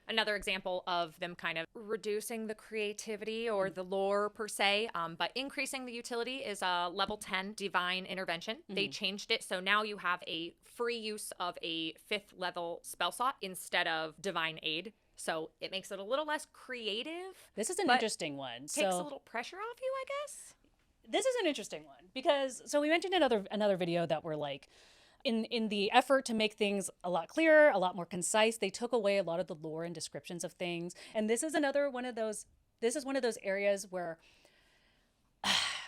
another example of them kind of reducing the creativity or the lore per se, but increasing the utility is a level 10 divine intervention. They changed it, so now you have a free use of a 5th level spell slot instead of divine aid. So it makes it a little less creative. This is an interesting one. Takes a little pressure off you, I guess. This is an interesting one because, so we mentioned another video that were like, in the effort to make things a lot clearer, a lot more concise, they took away a lot of the lore and descriptions of things. And this is one of those areas where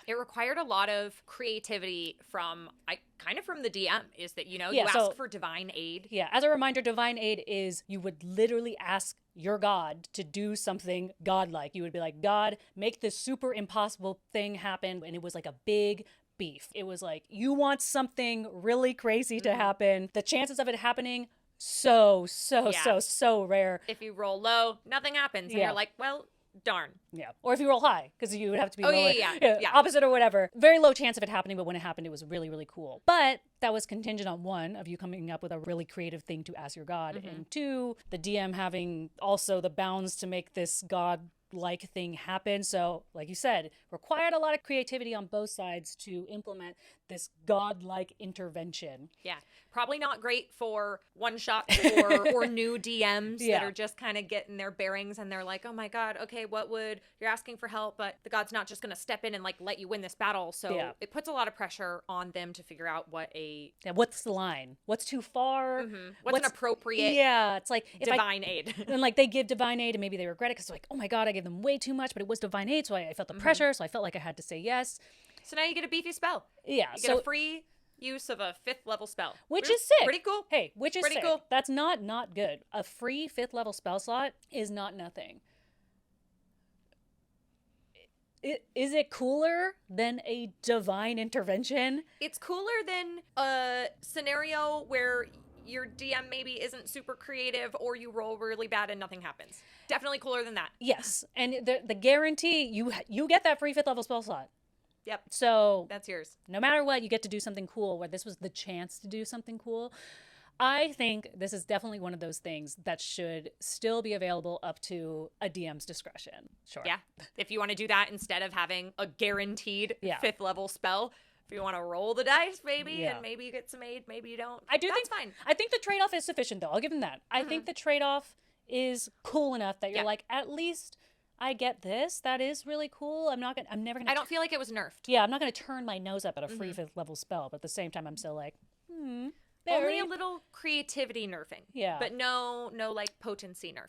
it required a lot of creativity from the DM, is that, you ask for divine aid. Yeah, as a reminder, divine aid is you would literally ask your god to do something godlike. You would be like, God, make this super impossible thing happen. And it was like a big beef. It was like, you want something really crazy to happen. The chances of it happening, so rare. If you roll low, nothing happens. And you're like, well, darn. Yeah. Or if you roll high, because you would have to be opposite or whatever. Very low chance of it happening, but when it happened, it was really, really cool. But that was contingent on, one, of you coming up with a really creative thing to ask your god, and two, the DM having also the bounds to make this god-like thing happen. So, like you said, required a lot of creativity on both sides to implement this god-like intervention. Yeah. Probably not great for one-shots or new DMs that are just kind of getting their bearings, and they're like, oh my god, okay, you're asking for help, but the god's not just going to step in and like let you win this battle. So it puts a lot of pressure on them to figure out what's the line? What's too far? What's an appropriate it's like divine aid. And like they give divine aid and maybe they regret it because they're like, oh my god, I gave them way too much, but it was divine aid, so I felt the pressure, so I felt like I had to say yes. So now you get a beefy spell. Yeah. You get a free use of a 5th level spell. Which is sick. Pretty cool. Hey, which is pretty sick. Cool. That's not good. A free 5th level spell slot is not nothing. Is it cooler than a divine intervention? It's cooler than a scenario where your DM maybe isn't super creative or you roll really bad and nothing happens. Definitely cooler than that. Yes. And the guarantee, you get that free 5th level spell slot. Yep. So that's yours. No matter what, you get to do something cool, where this was the chance to do something cool. I think this is definitely one of those things that should still be available up to a DM's discretion. Sure. Yeah. If you want to do that instead of having a guaranteed 5th level spell, if you want to roll the dice, maybe, and maybe you get some aid, maybe you don't. That's fine. I think the trade-off is sufficient, though. I'll give them that. I think the trade-off is cool enough that you're like, at least I get this. That is really cool. I'm never gonna. I don't feel like it was nerfed. Yeah, I'm not gonna turn my nose up at a free 5th level spell, but at the same time, I'm still like, Only a little creativity nerfing. Yeah. But no like potency nerfing.